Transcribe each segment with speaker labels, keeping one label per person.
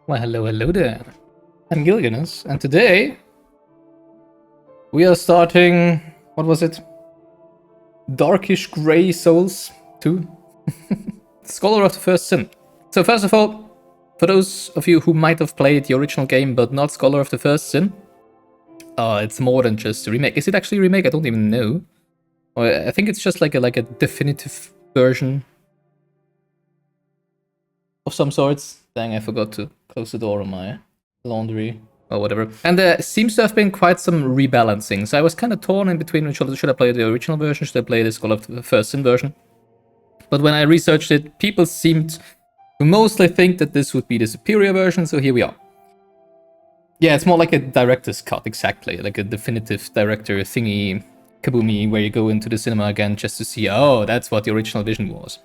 Speaker 1: Well, hello there. I'm Gilgamesh, and today we are starting. What was it? Darkish Grey Souls 2. Scholar of the First Sin. So, first of all, for those of you who might have played the original game but not Scholar of the First Sin, it's more than just a remake. Is it actually a remake? I don't even know. Or I think it's just like a definitive version of some sorts. Dang, I forgot to close the door on my laundry or whatever. And there seems to have been quite some rebalancing. So I was kind of torn in between. Should I play the original version? Should I play the Scholar of the First Sin version? But when I researched it, people seemed to mostly think that this would be the superior version. So here we are. Yeah, it's more like a director's cut, exactly. Like a definitive director thingy, kaboomy, where you go into the cinema again just to see, oh, that's what the original vision was.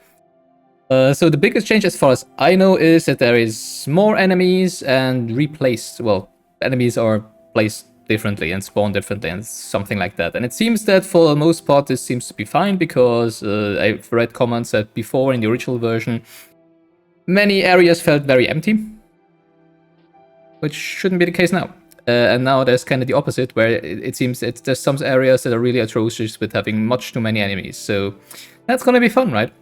Speaker 1: So the biggest change, as far as I know, is that there is more enemies and replaced. Well, enemies are placed differently and spawn differently and something like that. And it seems that for the most part, this seems to be fine because I've read comments that before in the original version, many areas felt very empty, which shouldn't be the case now. And now there's kind of the opposite, where it seems there's some areas that are really atrocious with having much too many enemies. So that's gonna be fun, right?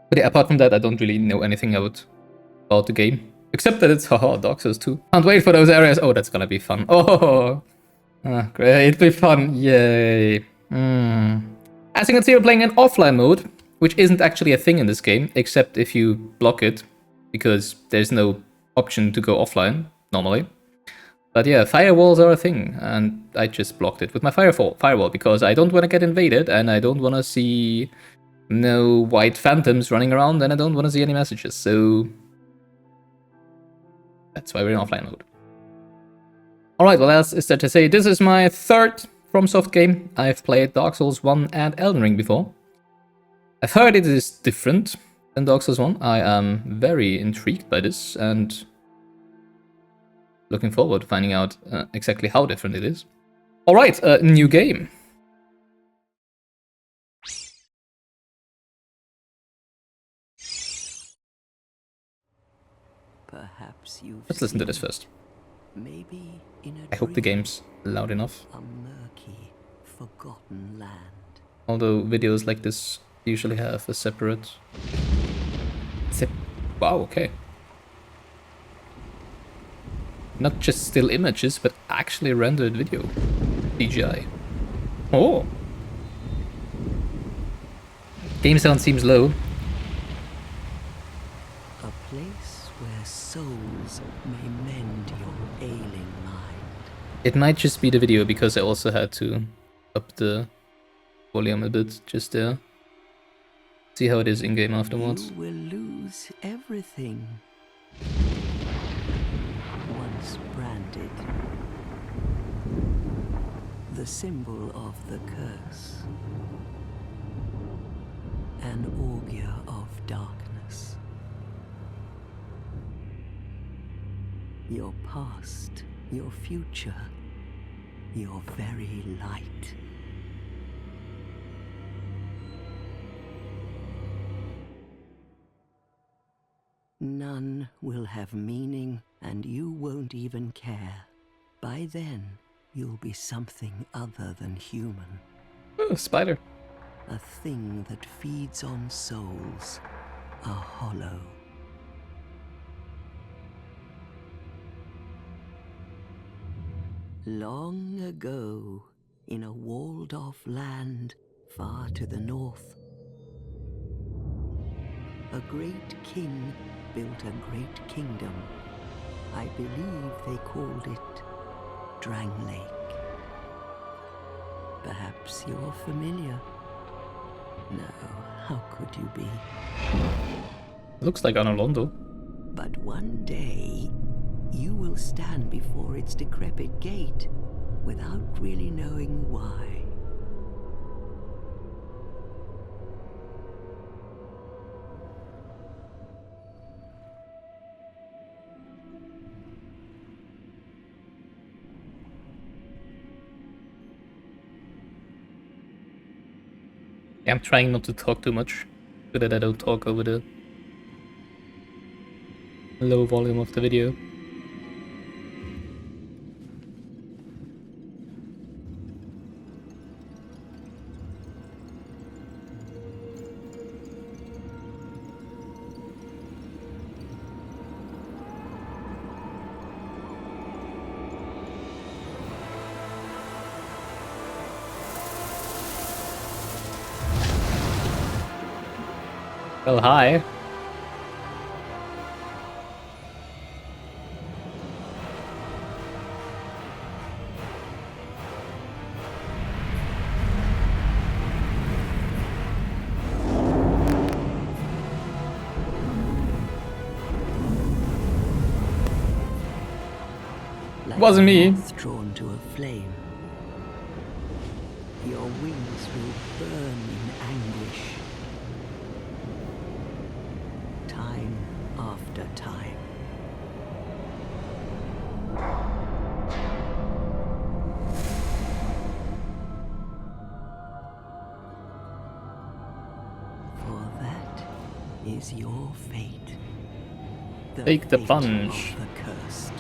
Speaker 1: But yeah, apart from that, I don't really know anything about the game. Except that it's haha, Dark Souls 2. Can't wait for those areas. Oh, that's gonna be fun. Oh, great, it'll be fun. Yay. As you can see, we're playing in offline mode, which isn't actually a thing in this game, except if you block it, because there's no option to go offline, normally. But yeah, firewalls are a thing, and I just blocked it with my firewall, because I don't want to get invaded, and I don't want to see no white phantoms running around, and I don't want to see any messages, so that's why we're in offline mode. Alright, what else is there to say? This is my third FromSoft game. I've played Dark Souls 1 and Elden Ring before. I've heard it is different than Dark Souls 1. I am very intrigued by this, and looking forward to finding out exactly how different it is. Alright, new game.
Speaker 2: Perhaps you've
Speaker 1: Let's listen to this first.
Speaker 2: Maybe in a
Speaker 1: I hope the game's loud enough.
Speaker 2: A murky, forgotten land.
Speaker 1: Although videos like this usually have a separate... Wow, okay. Not just still images, but actually rendered video. CGI. Oh! Game sound seems low.
Speaker 2: A place where souls may mend your ailing mind.
Speaker 1: It might just be the video, because I also had to up the volume a bit just there. See how it is in-game afterwards.
Speaker 2: You will lose everything. Once branded. The symbol of the curse. An augur of darkness. Your past, your future, your very light. None will have meaning, and you won't even care. By then, you'll be something other than human.
Speaker 1: Oh, spider.
Speaker 2: A thing that feeds on souls. A hollow. Long ago, in a walled-off land far to the north, a great king built a great kingdom. I believe they called it Drang Lake. Perhaps you're familiar. No, how could you be?
Speaker 1: Looks like Anolondo.
Speaker 2: But one day, you will stand before its decrepit gate without really knowing why.
Speaker 1: Yeah, I'm trying not to talk too much, so that I don't talk over the low volume of the video. Well, hi.
Speaker 2: Like
Speaker 1: Wasn't
Speaker 2: a
Speaker 1: me.
Speaker 2: moth drawn to a flame. Your wings will burn in anguish. Time after time. For that is your fate.
Speaker 1: Take the
Speaker 2: fate
Speaker 1: plunge.
Speaker 2: of the cursed.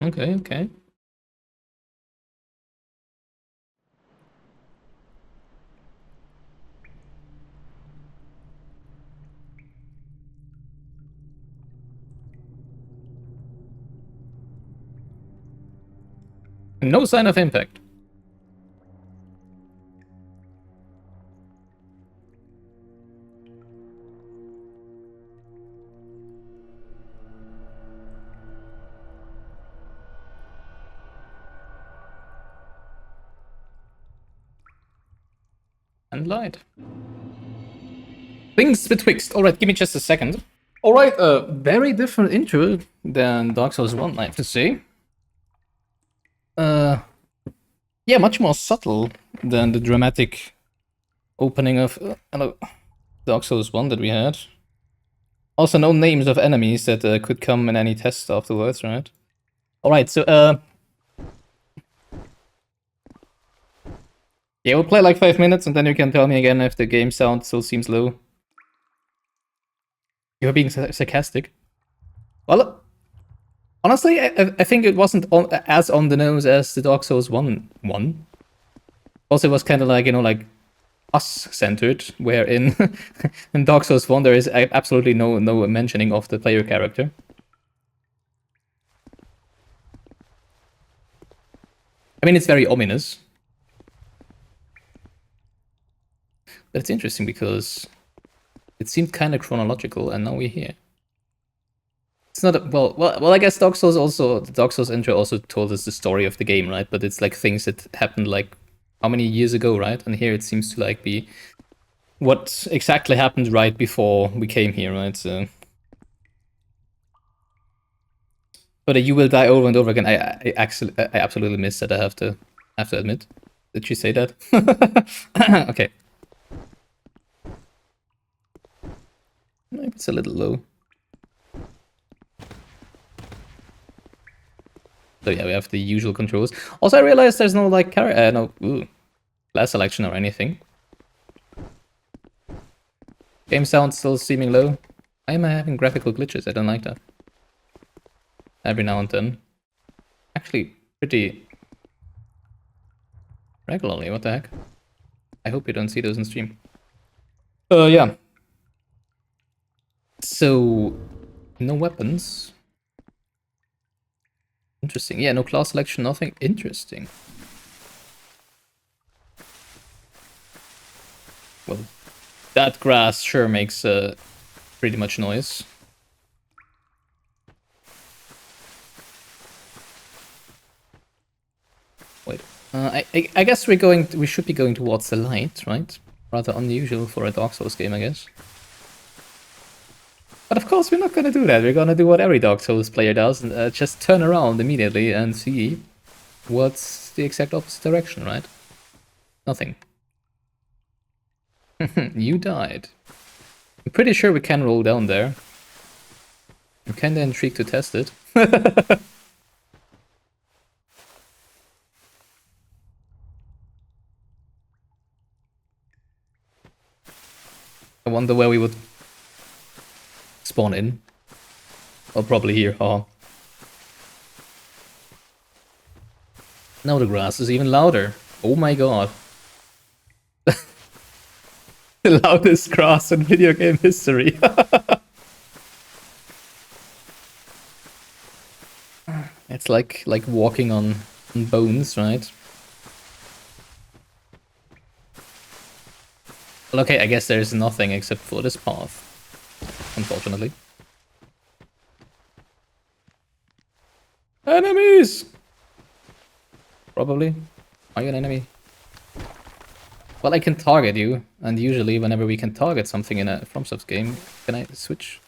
Speaker 1: Okay, okay. No sign of impact. And light. Things betwixt. Alright, give me just a second. Alright, a very different intro than Dark Souls 1, I have to say. Yeah, much more subtle than the dramatic opening of Dark Souls 1 that we had. Also, no names of enemies that could come in any test afterwards, right? Alright, so, yeah, we'll play like 5 minutes and then you can tell me again if the game sound still seems low. You're being sarcastic. Well, honestly, I think it wasn't as on the nose as the Dark Souls 1 one. Also, it was kind of like, you know, like us-centered, where in, in Dark Souls 1 there is absolutely no mentioning of the player character. I mean, it's very ominous. But it's interesting because it seemed kind of chronological, and now we're here. It's not a, well. I guess Dark Souls also, the Dark Souls intro also told us the story of the game, right? But it's like things that happened like how many years ago, right? And here it seems to like be what exactly happened right before we came here, right? So, but you will die over and over again. I absolutely missed that. I have to admit. Did you say that? Okay. Maybe it's a little low. So yeah, we have the usual controls. Also, I realized there's no like class selection or anything. Game sound still seeming low. Why am I having graphical glitches? I don't like that. Every now and then. Actually, pretty regularly. What the heck? I hope you don't see those in stream. Yeah. So, no weapons. Interesting. Yeah, no class selection, nothing. Interesting. Well, that grass sure makes pretty much noise. Wait. I guess we should be going towards the light, right? Rather unusual for a Dark Souls game, I guess. But of course, we're not gonna do that. We're gonna do what every Dark Souls player does, and just turn around immediately and see what's the exact opposite direction, right? Nothing. You died. I'm pretty sure we can roll down there. I'm kinda intrigued to test it. I wonder where we would spawn in. Well, probably here. Oh. Now the grass is even louder. Oh my god. The loudest grass in video game history. It's like walking on bones, right? Well, okay, I guess there's nothing except for this path, unfortunately. Enemies! Probably. Are you an enemy? Well, I can target you, and usually whenever we can target something in a FromSoft game, can I switch?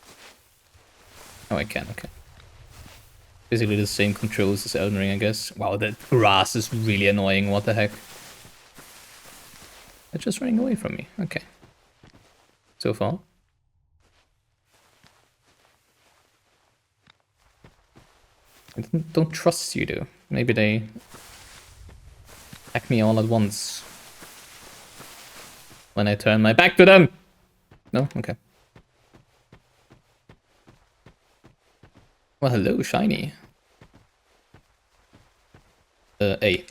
Speaker 1: Oh, I can, okay. Basically the same controls as Elden Ring, I guess. Wow, that grass is really annoying, what the heck. It's just running away from me, okay. So far. I don't trust you, though. Maybe they attack me all at once. When I turn my back to them! No? Okay. Well, hello, shiny. A.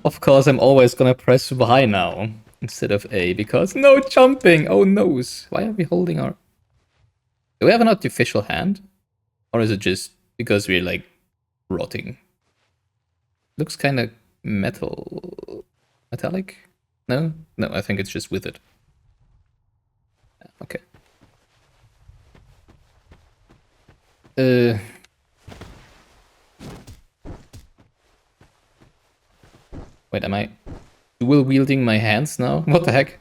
Speaker 1: Of course, I'm always gonna press Y now, instead of A, because no jumping! Oh noes! Why are we holding our... Do we have an artificial hand? Or is it just because we're, like, rotting? Looks kinda metallic? No? No, I think it's just withered. Okay. Wait, am I dual wielding my hands now? What the heck?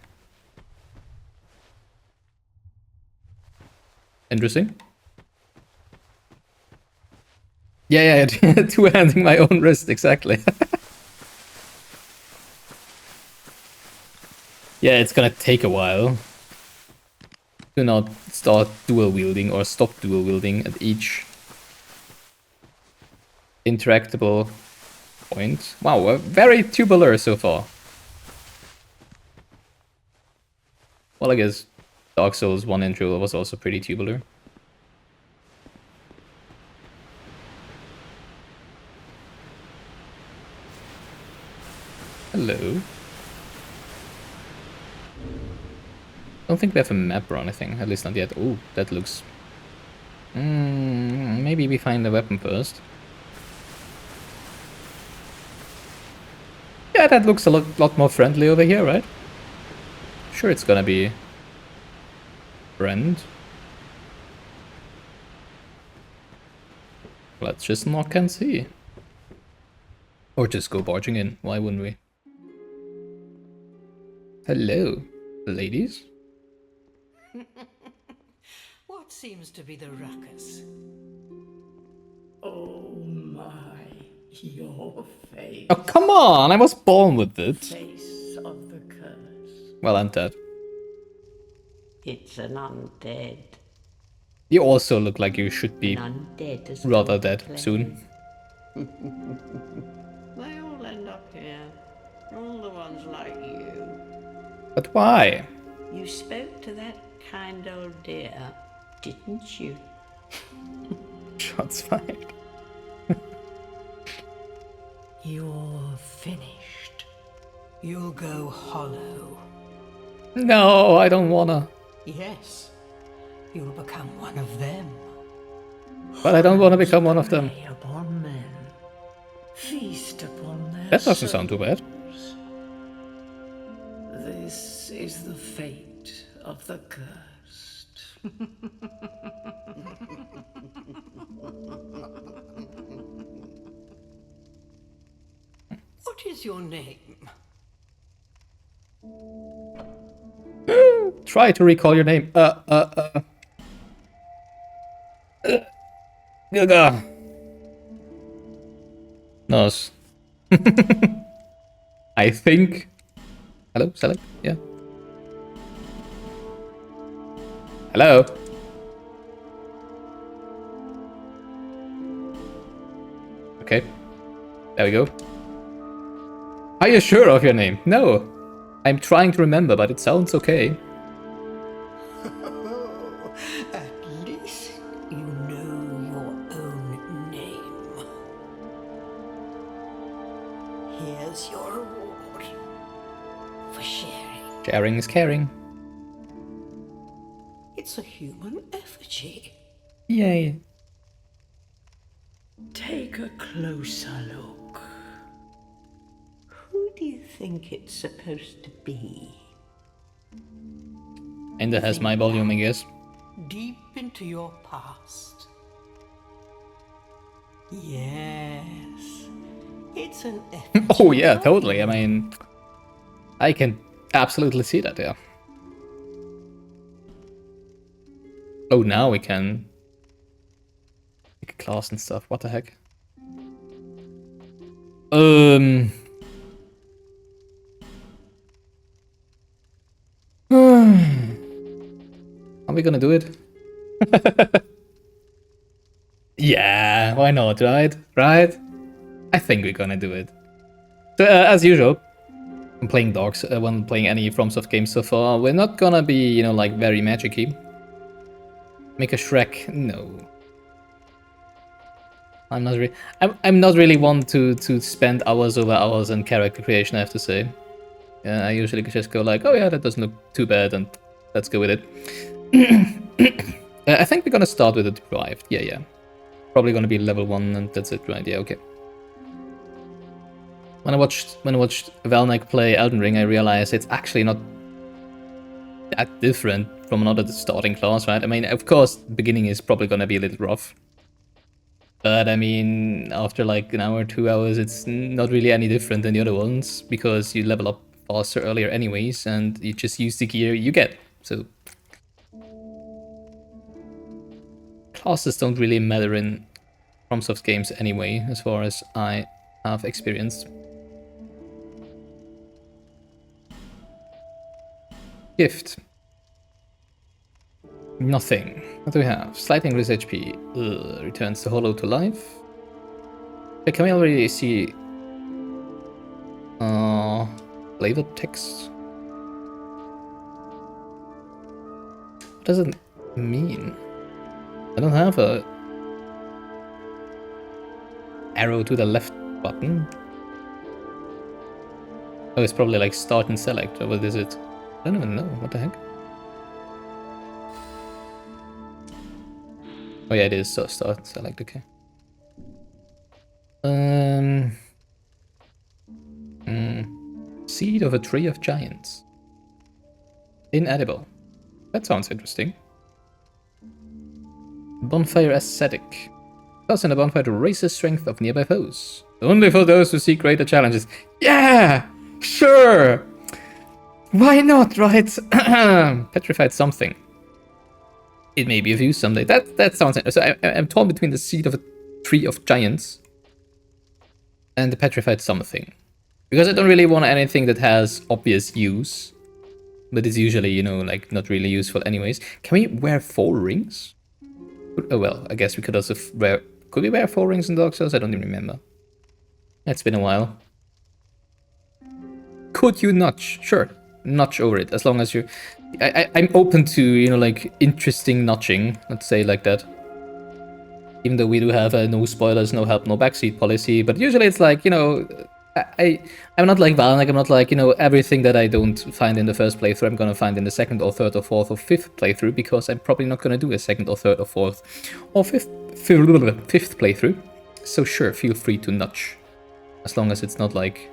Speaker 1: Interesting. Yeah, two-handing my own wrist, exactly. Yeah, it's gonna take a while. Do not start dual wielding or stop dual wielding at each interactable point. Wow, very tubular so far. Well, I guess Dark Souls 1 intro was also pretty tubular. Hello. Don't think we have a map or anything, at least not yet. Oh, that looks... maybe we find the weapon first. Yeah, that looks a lot more friendly over here, right? Sure, it's gonna be... friend. Let's just knock and see. Or just go barging in, why wouldn't we? Hello, ladies.
Speaker 3: What seems to be the ruckus?
Speaker 4: Oh my, your face.
Speaker 1: Oh, come on, I was born with it.
Speaker 4: Face of the curse.
Speaker 1: Well, I'm dead.
Speaker 4: It's an undead.
Speaker 1: You also look like you should be
Speaker 4: An undead is
Speaker 1: rather dead soon.
Speaker 4: They all end up here. All the ones like you.
Speaker 1: But why?
Speaker 4: You spoke to that kind old dear, didn't you?
Speaker 1: Shots fired.
Speaker 3: You're finished. You'll go hollow.
Speaker 1: No, I don't wanna.
Speaker 3: Yes, you'll become one of them.
Speaker 1: But I don't wanna become one of them.
Speaker 4: Prey upon men. Feast upon their
Speaker 1: That doesn't sound too bad.
Speaker 4: This is the fate of the cursed.
Speaker 3: What is your name?
Speaker 1: Try to recall your name. Gaga. Nice. I think. Hello, select. Yeah. Hello. Okay. There we go. Are you sure of your name? No. I'm trying to remember, but it sounds okay.
Speaker 3: At least you know your own name. Here's your reward.
Speaker 1: Sharing is caring.
Speaker 3: It's a human effigy.
Speaker 1: Yay.
Speaker 4: Take a closer look. Who do you think it's supposed to be?
Speaker 1: And that has my volume, I guess.
Speaker 3: Deep into your past. Yes. It's an effigy.
Speaker 1: Oh yeah, totally. I mean, I can absolutely see that, yeah. Oh, now we can pick a class and stuff. What the heck? Are we gonna do it? Yeah, why not, right? Right? I think we're gonna do it. So, as usual, I'm playing dogs when playing any FromSoft games so far. We're not gonna be, you know, like very magic-y. Make a Shrek? No. I'm not really one to spend hours over hours on character creation, I have to say. I usually just go like, oh yeah, that doesn't look too bad, and let's go with it. I think we're gonna start with a deprived. Yeah. Probably gonna be level 1, and that's it, right? Yeah, okay. When I watched Valnek play Elden Ring, I realized it's actually not that different from another starting class, right? I mean, of course, the beginning is probably gonna be a little rough. But I mean, after like an hour, 2 hours, it's not really any different than the other ones, because you level up faster earlier anyways, and you just use the gear you get. So classes don't really matter in FromSoft games anyway, as far as I have experienced. Gift. Nothing. What do we have? Slight increase HP. Returns the hollow to life. Can we already see flavor text? What does it mean? I don't have a arrow to the left button. Oh, it's probably like start and select, or what is it? I don't even know. What the heck? Oh yeah, it is. So start and select. Okay. Seed of a tree of giants. Inedible. That sounds interesting. Bonfire ascetic. Toss in a bonfire to raise the strength of nearby foes. Only for those who seek greater challenges. Yeah! Sure! Why not, right? Petrified something. It may be of use someday. That sounds... So I'm torn between the seed of a tree of giants and the petrified something. Because I don't really want anything that has obvious use. But it's usually, you know, like not really useful anyways. Can we wear 4 rings? Oh well, I guess we could also wear... Could we wear 4 rings in Dark Souls? I don't even remember. It's been a while. Could you notch? Sure, notch over it, as long as you... I'm open to, you know, like, interesting notching, let's say like that. Even though we do have a no spoilers, no help, no backseat policy, but usually it's like, you know... I'm not like Valnek, I'm not like, you know, everything that I don't find in the first playthrough I'm gonna find in the second or third or fourth or fifth playthrough, because I'm probably not gonna do a second or third or fourth or fifth playthrough. So sure, feel free to nudge. As long as it's not like,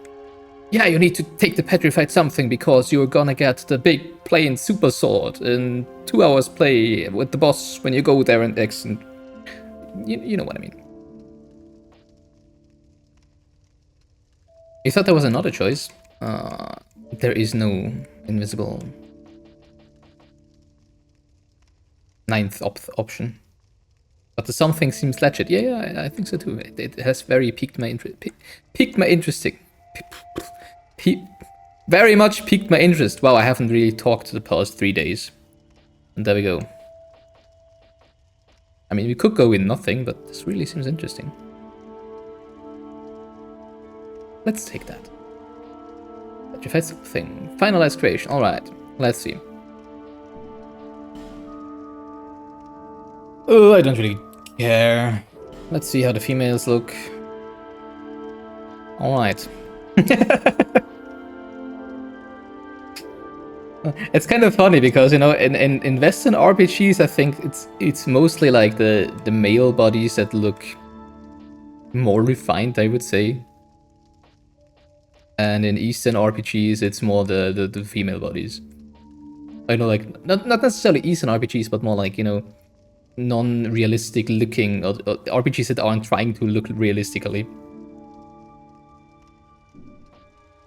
Speaker 1: yeah, you need to take the petrified something because you're gonna get the big plain super sword in 2 hours play with the boss when you go there and X, and you know what I mean. You thought there was another choice? There is no invisible 9th option. But the something seems legit. Yeah, I think so too. It has very piqued my interest. Very much piqued my interest. Wow, I haven't really talked the past 3 days. And there we go. I mean, we could go with nothing, but this really seems interesting. Let's take that. Petrified something. Finalized creation. Alright, let's see. Oh, I don't really care. Let's see how the females look. Alright. It's kind of funny because, you know, in Western RPGs, I think it's mostly like the male bodies that look more refined, I would say. And in Eastern RPGs, it's more the female bodies. I know, like, not necessarily Eastern RPGs, but more like, you know, non-realistic looking, or RPGs that aren't trying to look realistically.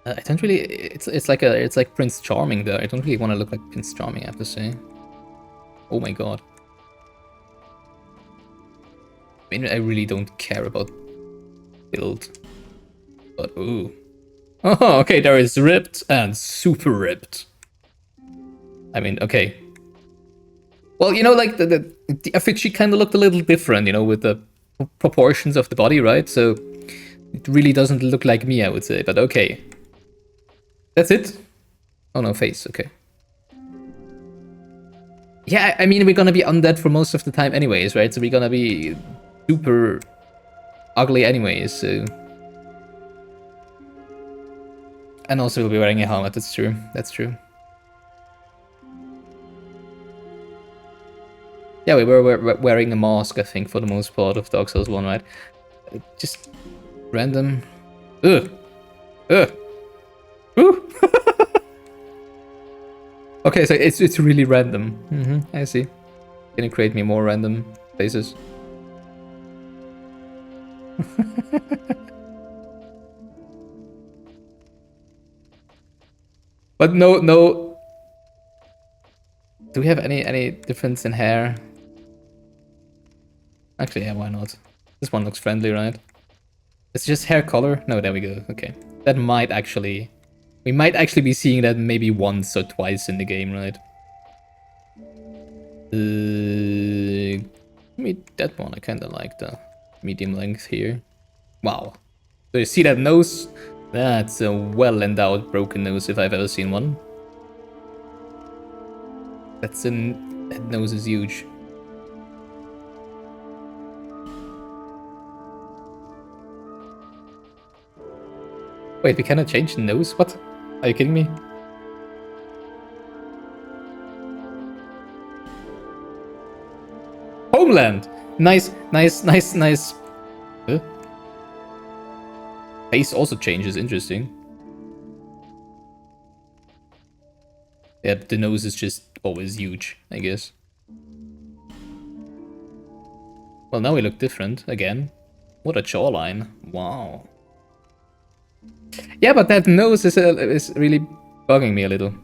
Speaker 1: I don't really. It's like Prince Charming though. I don't really want to look like Prince Charming, I have to say. Oh my god. I mean, I really don't care about build, but ooh. Oh, okay. There is ripped and super ripped. I mean, okay. Well, you know, like the effigy kind of looked a little different, you know, with the proportions of the body, right? So it really doesn't look like me, I would say. But okay. That's it? Oh no, face, okay. Yeah, I mean, we're gonna be undead for most of the time anyways, right? So we're gonna be super ugly anyways, so... And also we'll be wearing a helmet, that's true, that's true. Yeah, we were wearing a mask, I think, for the most part of Dark Souls 1, right? Just random... Ugh! Ugh! Ooh! Okay, so it's really random. I see. Gonna create me more random faces. But no. Do we have any difference in hair? Actually, yeah, why not? This one looks friendly, right? It's just hair color? No, there we go. Okay. That might actually... We might actually be seeing that maybe once or twice in the game, right? Give me that one. I kind of like the medium length here. Wow. Do you see that nose? That's a well-endowed broken nose if I've ever seen one. That nose is huge. Wait, we cannot change the nose? What? Are you kidding me? Homeland! Nice. Huh? Face also changes, interesting. Yeah, the nose is just always huge, I guess. Well, now we look different, again. What a jawline. Wow. Yeah, but that nose is really bugging me a little. Can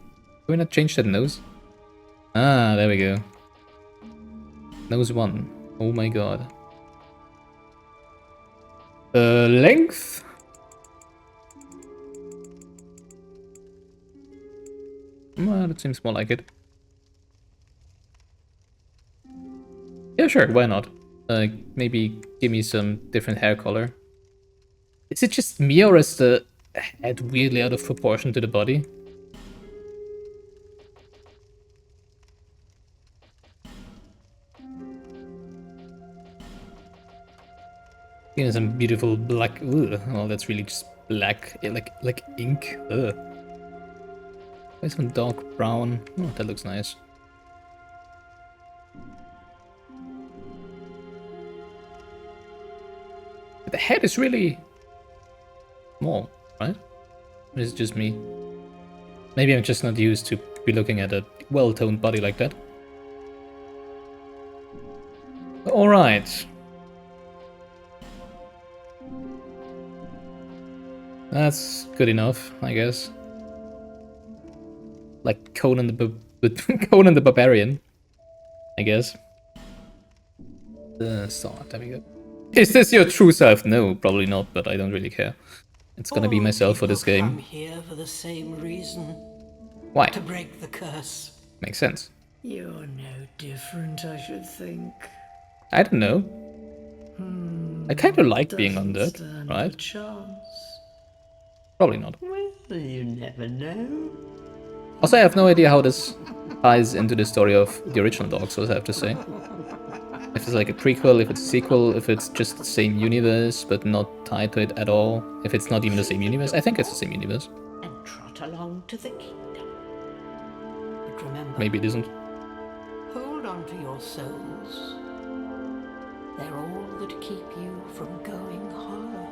Speaker 1: we not change that nose? Ah, there we go. Nose 1. Oh my god. Length? Well, that seems more like it. Yeah, sure, why not? Maybe give me some different hair color. Is it just me, or is the head weirdly out of proportion to the body? You know, some beautiful black. Ugh. Oh, that's really just black, like ink. Ugh. Where's some dark brown? Oh, that looks nice. But the head is really small, right? Or is it just me? Maybe I'm just not used to be looking at a well-toned body like that. All right. That's good enough, I guess. Like Conan Conan the Barbarian, I guess. Sword, there we go. Is this your true self? No, probably not, but I don't really care. It's gonna be myself for this game.
Speaker 3: Come here for the same reason.
Speaker 1: Why?
Speaker 3: To break the curse.
Speaker 1: Makes sense.
Speaker 3: You're no different, I should think.
Speaker 1: I don't know. I kind of like being undead,
Speaker 3: Stand
Speaker 1: right?
Speaker 3: a chance.
Speaker 1: Probably not.
Speaker 4: Well, you never know.
Speaker 1: Also, I have no idea how this ties into the story of the original Dark Souls, I have to say. If it's like a prequel, if it's a sequel, if it's just the same universe, but not tied to it at all. If it's not even the same universe. I think it's the same universe.
Speaker 4: And trot along to the kingdom.
Speaker 3: remember.
Speaker 1: Maybe it isn't.
Speaker 3: Hold on to your souls. They're all that keep you from going hollow.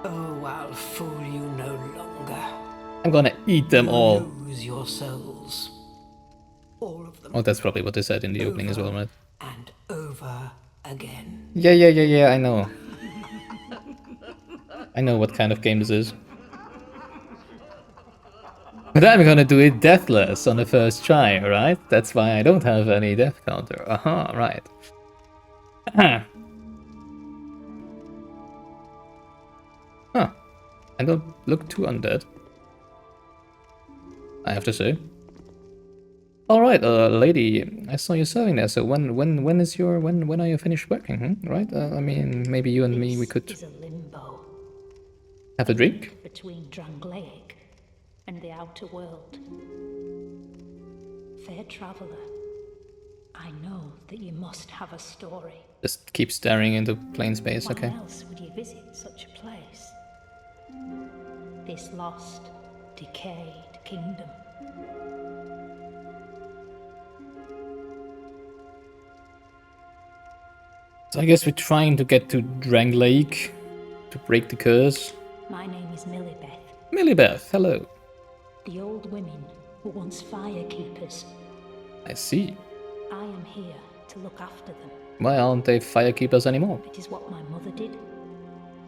Speaker 3: Oh, I'll fool you no longer.
Speaker 1: I'm gonna eat them
Speaker 3: You
Speaker 1: all.
Speaker 3: lose your souls. All of them.
Speaker 1: Oh, that's probably what they said in the opening as well, right?
Speaker 3: And over again.
Speaker 1: Yeah, I know. I know what kind of game this is. But I'm gonna do it deathless on the first try, right? That's why I don't have any death counter. Aha, right. Huh. I don't look too undead, I have to say. Alright, lady, I saw you serving there, so when are you finished working, right? I mean, maybe you and me, we could
Speaker 5: This is a limbo
Speaker 1: have a drink?
Speaker 5: between Drangleic and the outer world. Fair traveller, I know that you must have a story.
Speaker 1: Just keep staring into plain space, okay.
Speaker 5: Why else would you visit such a place? This lost, decayed kingdom.
Speaker 1: So I guess we're trying to get to Drangleic to break the curse.
Speaker 5: My name is Millibeth.
Speaker 1: Millibeth, hello.
Speaker 5: The old women were once firekeepers.
Speaker 1: I see.
Speaker 5: I am here to look after them.
Speaker 1: Why aren't they firekeepers anymore?
Speaker 5: It is what my mother did,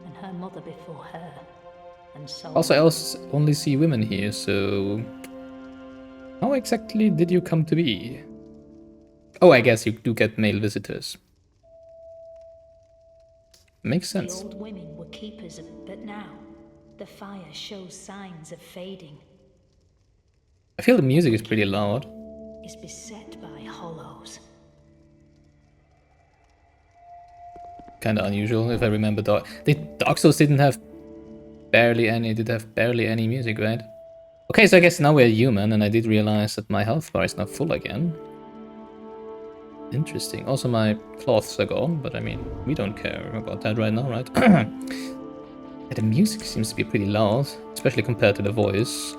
Speaker 5: and her mother before her, and so
Speaker 1: Also, I also only see women here, so... How exactly did you come to be? Oh, I guess you do get male visitors. Makes
Speaker 5: The
Speaker 1: sense.
Speaker 5: old women were keepers of, but now the fire shows signs of fading,
Speaker 1: I feel the music is pretty loud.
Speaker 5: is beset by hollows.
Speaker 1: Kinda unusual, if I remember. Dark Souls didn't have barely any music, right? Okay, so I guess now we're human, and I did realize that my health bar is now full again. Interesting. Also, my cloths are gone, but I mean, we don't care about that right now, right? Yeah, the music seems to be pretty loud, especially compared to the voice.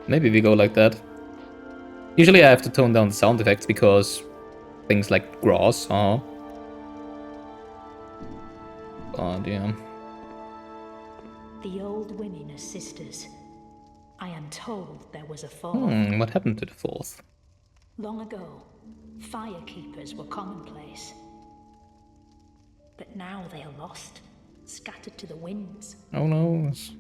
Speaker 1: Maybe we go like that. Usually I have to tone down the sound effects because things like grass are... Oh, damn.
Speaker 5: The old women are sisters. I am told there was a fourth.
Speaker 1: What happened to the fourth?
Speaker 5: Long ago, firekeepers were commonplace. But now they are lost, scattered to the winds.
Speaker 1: Oh no. So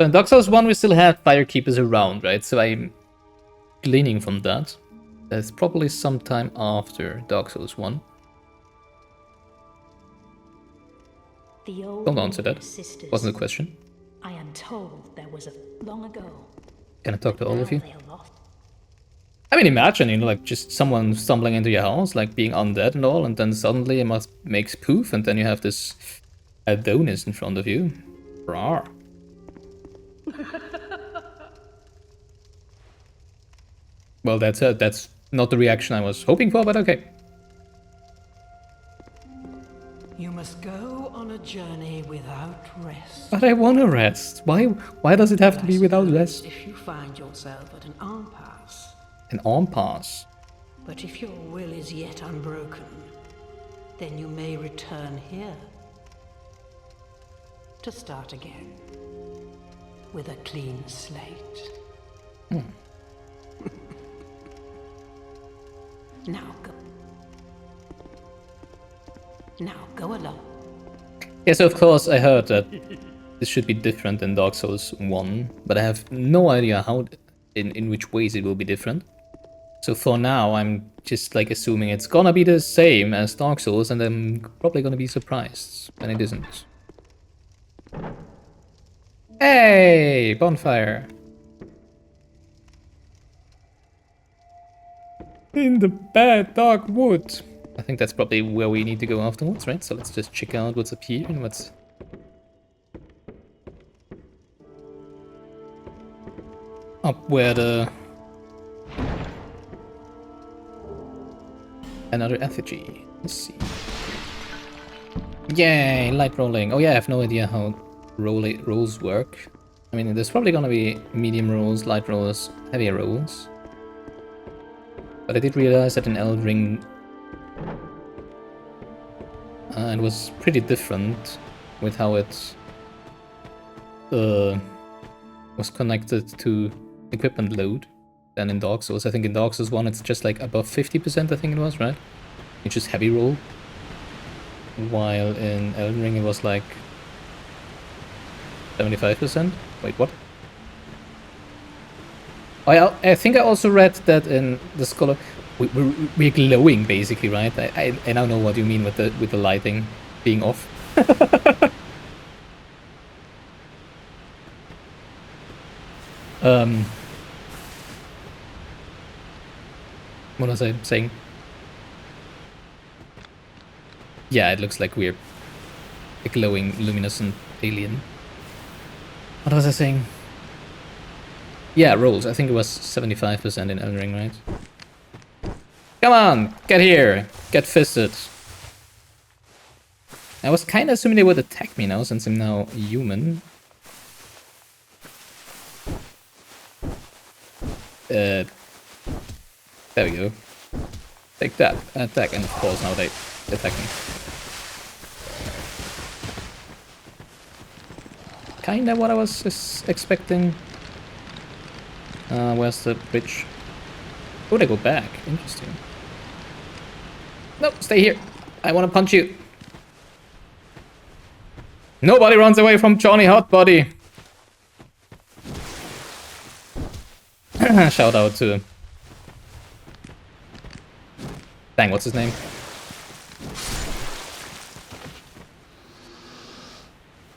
Speaker 1: in Dark Souls 1 we still had firekeepers around, right? So I'm gleaning from that. That's probably sometime after Dark Souls 1.
Speaker 5: The old
Speaker 1: Don't answer
Speaker 5: women
Speaker 1: that.
Speaker 5: are sisters.
Speaker 1: Wasn't a question.
Speaker 5: I am told there was a long ago.
Speaker 1: Can I talk to all of you?
Speaker 5: Now they are lost.
Speaker 1: I mean, imagine, you know, like just someone stumbling into your house, like being undead and all, and then suddenly it makes poof, and then you have this Adonis in front of you. Rawr. Well, that's not the reaction I was hoping for, but okay.
Speaker 3: You must go on a journey without rest.
Speaker 1: But I want to rest. Why does it have to be without rest?
Speaker 3: If you find yourself at an impasse,
Speaker 1: An arm pass.
Speaker 3: but if your will is yet unbroken, then you may return here to start again with a clean slate. Now go. Now go along.
Speaker 1: Yeah, so of course I heard that this should be different than Dark Souls 1, but I have no idea how, in which ways it will be different. So for now, I'm just like assuming it's gonna be the same as Dark Souls, and I'm probably gonna be surprised when it isn't. Hey, bonfire! In the bad dark wood. I think that's probably where we need to go afterwards, right? So let's just check out what's up here and what's... up where the... Another effigy. Let's see. Yay, light rolling. Oh yeah, I have no idea how rolls work. I mean, there's probably gonna be medium rolls, light rolls, heavier rolls. But I did realize that in Elden Ring it was pretty different with how it was connected to equipment load than in Dark Souls. I think in Dark Souls 1 it's just like above 50%, I think it was, right? It's just heavy roll. While in Elden Ring it was like 75%. Wait, what? I think I also read that in the Scholar we're glowing basically, right? I now know what you mean with the lighting being off. What was I saying? Yeah, it looks like we're a glowing, luminescent alien. What was I saying? Yeah, rolls. I think it was 75% in Elden Ring, right? Come on, get here, get fisted. I was kind of assuming they would attack me now, since I'm now human. There we go. Take that, attack, and of course now they attack me. Kinda what I was expecting. Where's the bridge? Oh, they go back. Interesting. No, stay here. I want to punch you. Nobody runs away from Johnny Hotbody. Shout out to... Dang, what's his name?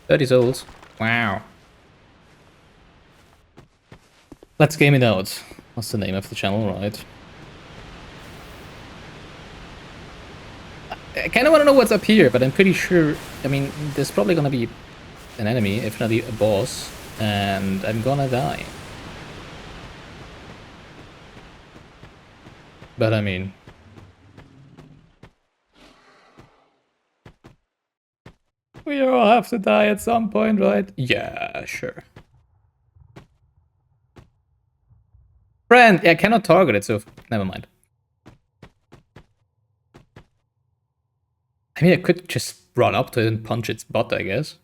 Speaker 1: $30 souls. Wow. Let's game it out. What's the name of the channel, right? I kind of want to know what's up here, but I'm pretty sure... I mean, there's probably gonna be an enemy, if not a boss, and I'm gonna die. But I mean... we all have to die at some point, right? Yeah, sure. Friend! Yeah, I cannot target it, so never mind. I mean, I could just run up to it and punch its butt, I guess.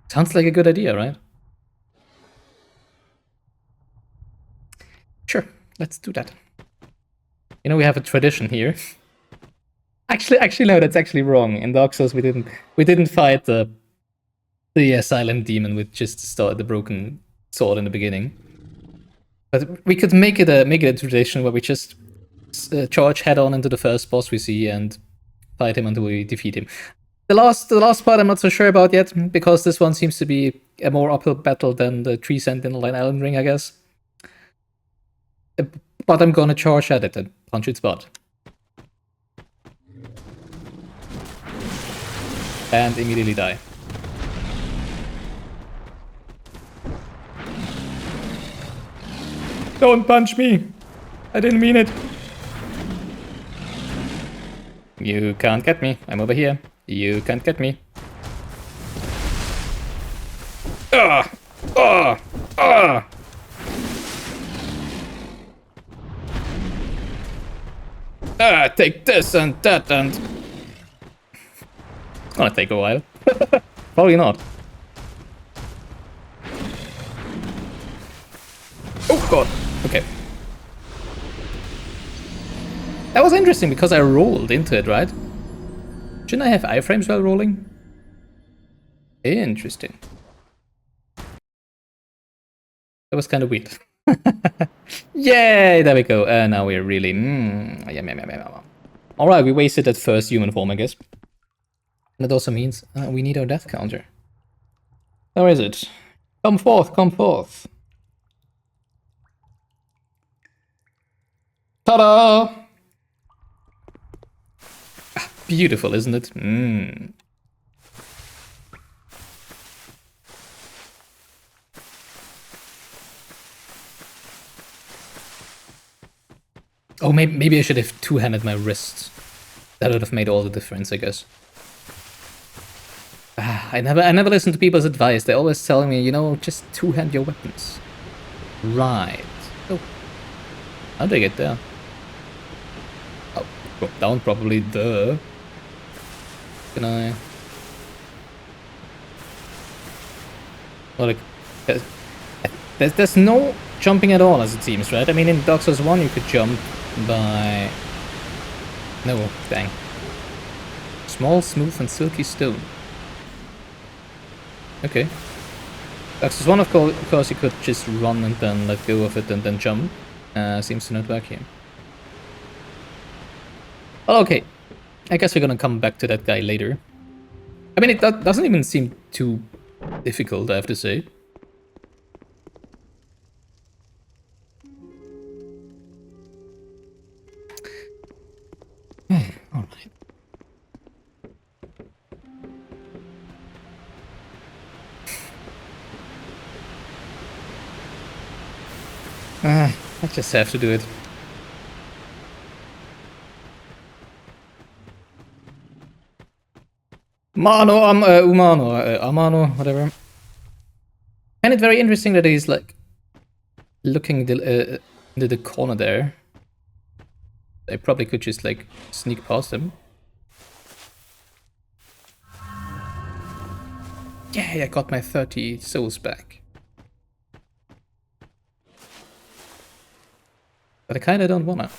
Speaker 1: Sounds like a good idea, right? Sure, let's do that. You know, we have a tradition here. Actually, no, that's actually wrong. In Dark Souls, we didn't fight the silent demon with just the broken sword in the beginning. But we could make it a tradition where we just charge head on into the first boss we see and fight him until we defeat him. The last part I'm not so sure about yet, because this one seems to be a more uphill battle than the Tree Sentinel in Elden Ring, I guess. But I'm gonna charge at it and punch its butt. And immediately die. Don't punch me! I didn't mean it. You can't get me. I'm over here. You can't get me. Ah! Ah! Ah! Ah! Take this and that and... It's gonna take a while. Probably not. Oh god. Okay. That was interesting because I rolled into it, right? Shouldn't I have iframes while rolling? Interesting. That was kind of weird. Yay! There we go. Now we're really... Alright, we wasted that first human form, I guess. That also means we need our death counter. Where is it? Come forth, come forth. Ta-da! Beautiful, isn't it? Oh, maybe I should have two-handed my wrists. That would have made all the difference, I guess. I never listen to people's advice. They're always telling me, you know, just two-hand your weapons. Right. Oh. How'd they get there? Oh, drop down probably. Duh. Can I? Oh, like, there's no jumping at all, as it seems, right? I mean, in Dark Souls 1 you could jump by... No, dang. Small, smooth and silky stone. Okay. Dark Souls 1, of course, you could just run and then let go of it and then jump. Seems to not work here. Well, okay. I guess we're gonna come back to that guy later. I mean, it doesn't even seem too difficult, I have to say. Alright. I just have to do it. Mano, Umano, Amano, whatever. I find it very interesting that he's like looking into the corner there. I probably could just like sneak past him. Yay, I got my 30 souls back. But I kinda don't wanna.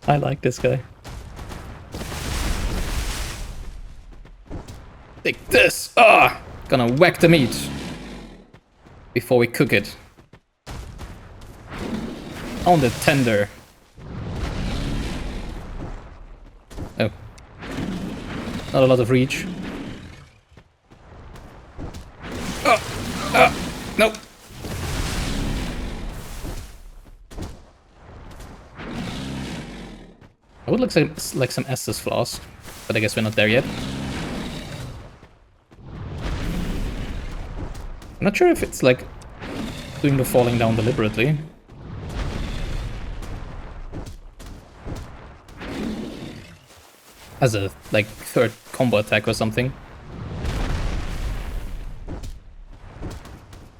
Speaker 1: I like this guy. Take this! Ah! Gonna whack the meat before we cook it. On the tender. Oh. Not a lot of reach. No! I would like some Estus flask, but I guess we're not there yet. I'm not sure if it's like doing the falling down deliberately. As a like third combo attack or something.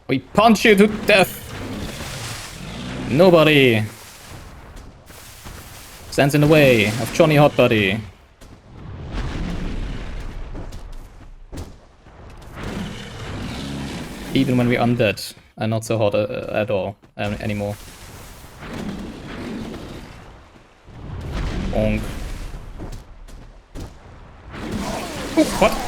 Speaker 1: We punch you to death! Nobody stands in the way of Johnny Hotbody. Even when we're undead and not so hot at all anymore. Bonk. Ooh, what?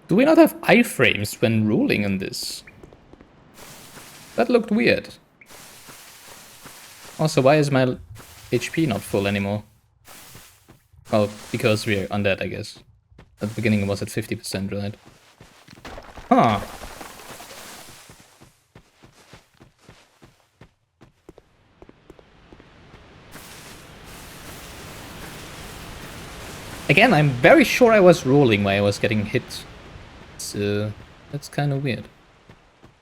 Speaker 1: Do we not have iframes when rolling on this? That looked weird. Also, why is my HP not full anymore? Well, because we're undead, I guess. At the beginning it was at 50%, right? Huh. Again, I'm very sure I was rolling while I was getting hit. So that's kind of weird.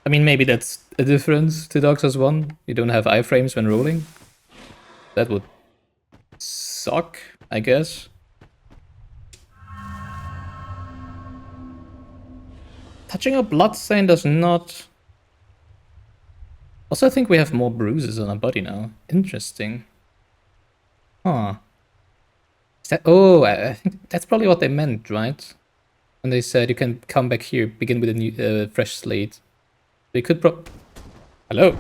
Speaker 1: I mean, maybe that's a difference to Dark Souls 1. You don't have iframes when rolling. That would suck, I guess. Touching a bloodstain does not... Also, I think we have more bruises on our body now. Interesting. Huh. Is that... Oh, I think that's probably what they meant, right? When they said you can come back here, begin with a new, fresh slate. They could Hello?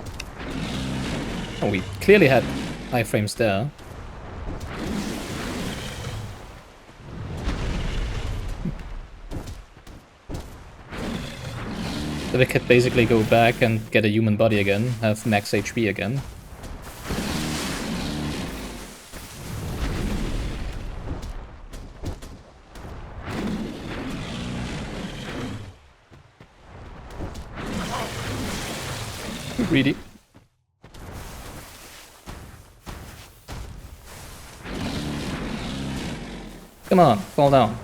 Speaker 1: Oh, we clearly had iframes there. So we could basically go back and get a human body again, have max HP again. Greedy. Come on, fall down.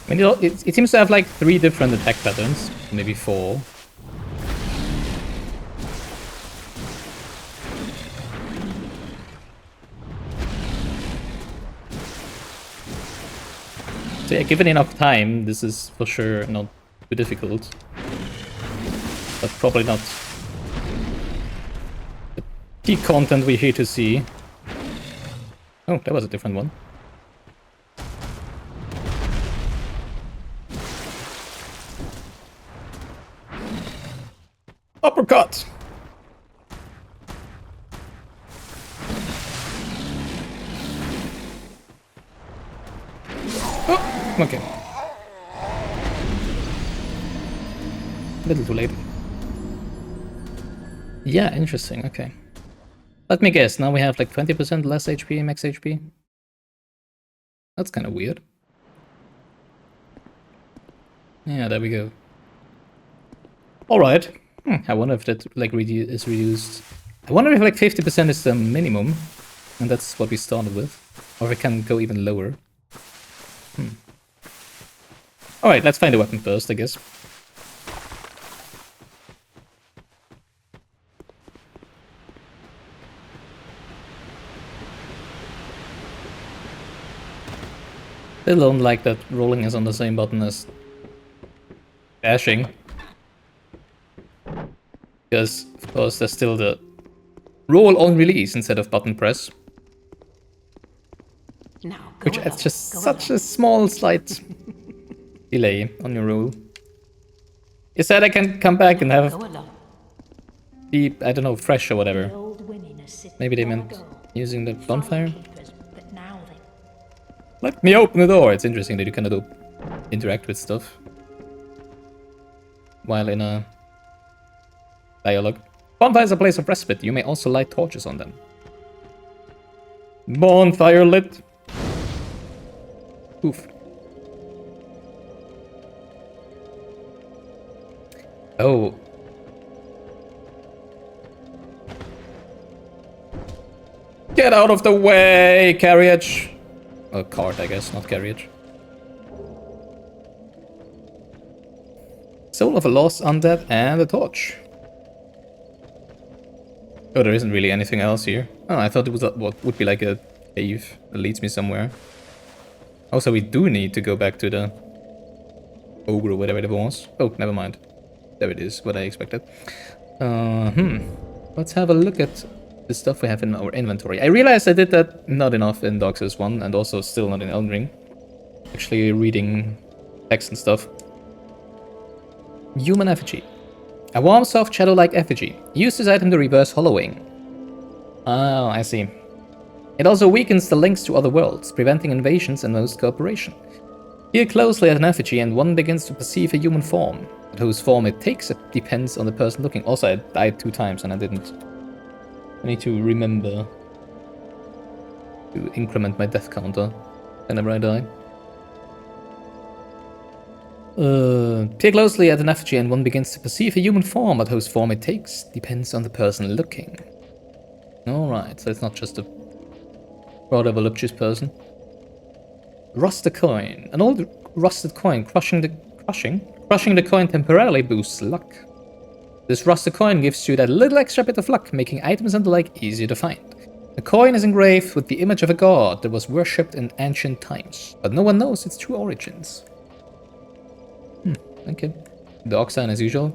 Speaker 1: I mean, it seems to have like 3 different attack patterns, maybe 4. So yeah, given enough time, this is for sure not too difficult. But probably not the peak content we're here to see. Oh, that was a different one. Uppercut! Oh, okay. A little too late. Yeah, interesting, okay. Let me guess, now we have like 20% less HP, max HP? That's kind of weird. Yeah, there we go. Alright. I wonder if that like is reduced. I wonder if like 50% is the minimum, and that's what we started with. Or if it can go even lower. Alright, let's find a weapon first, I guess. I don't like that rolling is on the same button as dashing. Because, of course, there's still the roll on release instead of button press.
Speaker 3: Now,
Speaker 1: Which adds just such a small, slight delay on your roll. You said I can come back and have be, I don't know, fresh or whatever. Maybe they meant using the bonfire? Let me open the door! It's interesting that you cannot interact with stuff while in a dialogue. Bonfire is a place of respite. You may also light torches on them. Bonfire lit. Oof. Oh. Get out of the way, carriage! Oh, cart, I guess, not carriage. Soul of a lost undead and a torch. Oh, there isn't really anything else here. Oh, I thought it was what would be like a cave that leads me somewhere. Also, we do need to go back to the ogre or whatever it was. Oh, never mind. There it is, what I expected. Let's have a look at the stuff we have in our inventory. I realized I did that not enough in Dark Souls 1 and also still not in Elden Ring. Actually reading text and stuff. Human effigy. A warm, soft, shadow-like effigy. Use this item to reverse hollowing. Oh, I see. It also weakens the links to other worlds, preventing invasions and most cooperation. Peer closely at an effigy and one begins to perceive a human form. But whose form it takes it depends on the person looking. Also, I died 2 times and I didn't. I need to remember to increment my death counter whenever I die. Peer closely at an effigy and one begins to perceive a human form, but whose form it takes depends on the person looking. Alright, so it's not just a rather voluptuous person. Rusted coin. An old rusted coin. Crushing the coin temporarily boosts luck. This rusted coin gives you that little extra bit of luck, making items and the like easier to find. The coin is engraved with the image of a god that was worshipped in ancient times, but no one knows its true origins. Okay. Dark sign as usual.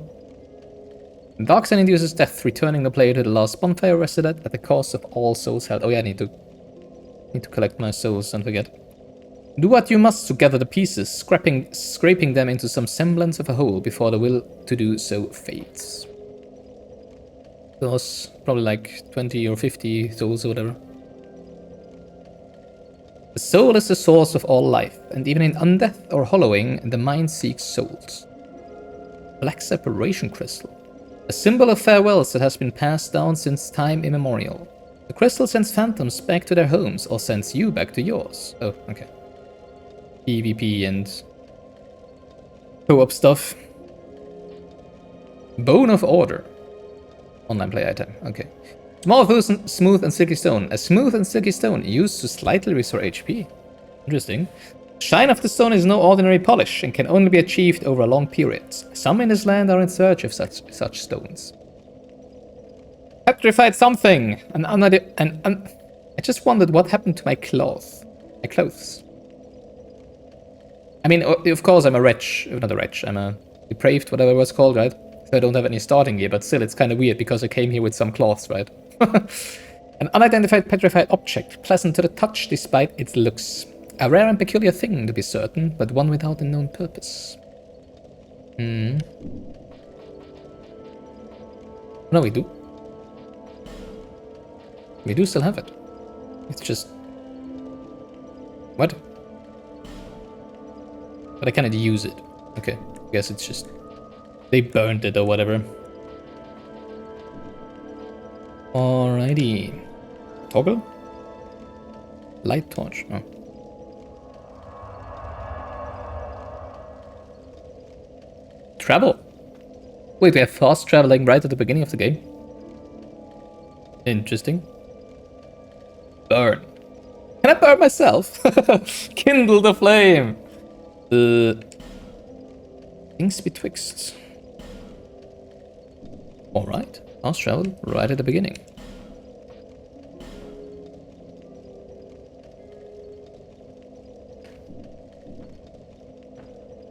Speaker 1: Dark sign induces death, returning the player to the last bonfire rested at the cost of all souls held. Oh yeah, I need to collect my souls, don't forget. Do what you must to gather the pieces, scraping them into some semblance of a whole before the will to do so fades. Those probably like 20 or 50 souls or whatever. The soul is the source of all life, and even in undeath or hollowing, the mind seeks souls. Black separation crystal. A symbol of farewells that has been passed down since time immemorial. The crystal sends phantoms back to their homes or sends you back to yours. Oh, okay. PvP and co-op stuff. Bone of Order. Online play item. Okay. Small, smooth and silky stone. A smooth and silky stone used to slightly restore HP. Interesting. Shine of the stone is no ordinary polish and can only be achieved over a long period. Some in this land are in search of such stones. Petrified something. I just wondered what happened to my cloth. My clothes. I mean, of course, I'm a wretch. Not a wretch. I'm a depraved, whatever it was called, right? So I don't have any starting gear, but still, it's kind of weird because I came here with some cloths, right? An unidentified petrified object, pleasant to the touch despite its looks. A rare and peculiar thing, to be certain, but one without a known purpose. No, we do. We do still have it. It's just... What? But I cannot use it. Okay, I guess it's just... They burned it or whatever. Alrighty. Toggle? Light torch. Oh. Travel. Wait, we have fast traveling right at the beginning of the game. Interesting. Burn. Can I burn myself? Kindle the flame. Things betwixt. Alright. Fast travel right at the beginning.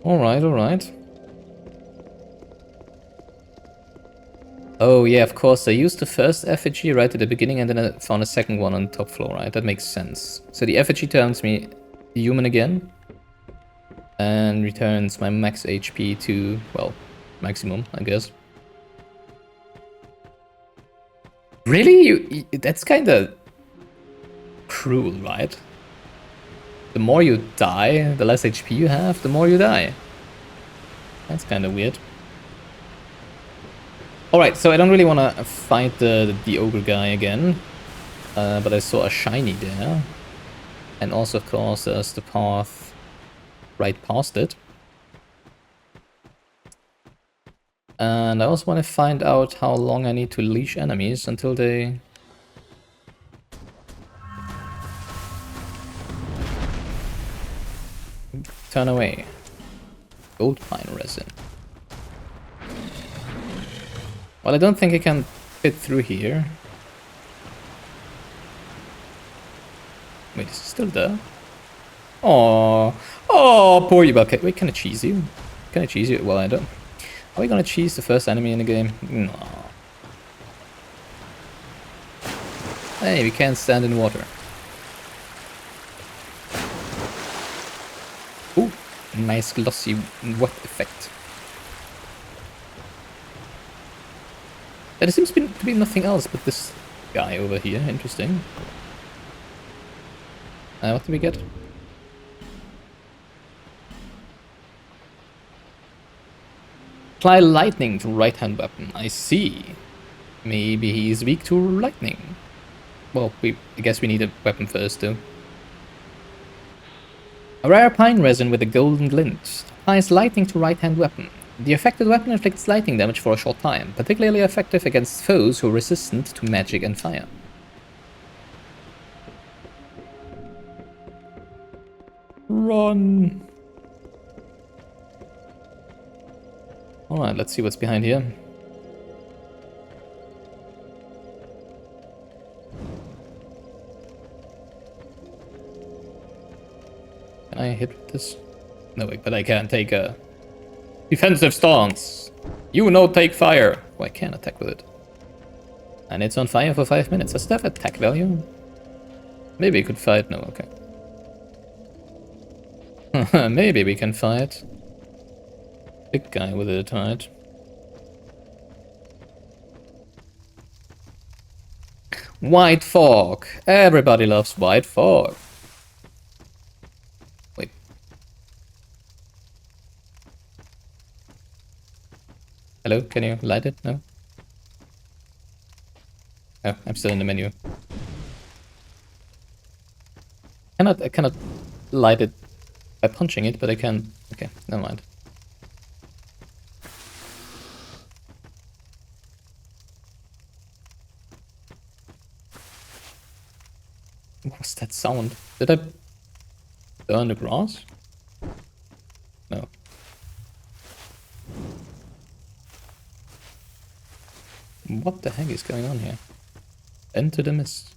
Speaker 1: Alright, alright. Oh yeah, of course, I used the first effigy right at the beginning and then I found a second one on the top floor, right? That makes sense. So the effigy turns me human again. And returns my max HP to, well, maximum, I guess. Really? That's kinda cruel, right? The more you die, the less HP you have, the more you die. That's kinda weird. Alright, so I don't really want to fight the ogre guy again. But I saw a shiny there. And also, of course, there's the path right past it. And I also want to find out how long I need to leash enemies until they... turn away. Gold pine resin. Well, I don't think I can fit through here. Wait, is it still there? Oh, oh, poor you. Okay, wait, can I cheese you? Can I cheese you? Well, I don't. Are we gonna cheese the first enemy in the game? No. Hey, we can't stand in water. Ooh, nice glossy wet effect. There seems to be nothing else but this guy over here. Interesting. What do we get? Apply lightning to right-hand weapon. I see. Maybe he's weak to lightning. Well, I guess we need a weapon first, though. A rare pine resin with a golden glint. Applies lightning to right-hand weapon. The affected weapon inflicts lightning damage for a short time, particularly effective against foes who are resistant to magic and fire. Run! Alright, let's see what's behind here. Can I hit with this? No, wait, but I can't take a defensive stance. You no take fire. Oh, I can't attack with it. And it's on fire for 5 minutes. Does that have attack value? Maybe we could fight. No, okay. Maybe we can fight. Big guy with it, right? White fog. Everybody loves white fog. Wait. Hello, can you light it? No? Oh, I'm still in the menu. I cannot light it by punching it, but I can... Okay, never mind. What was that sound? Did I burn the grass? No. What the heck is going on here? Enter the mist.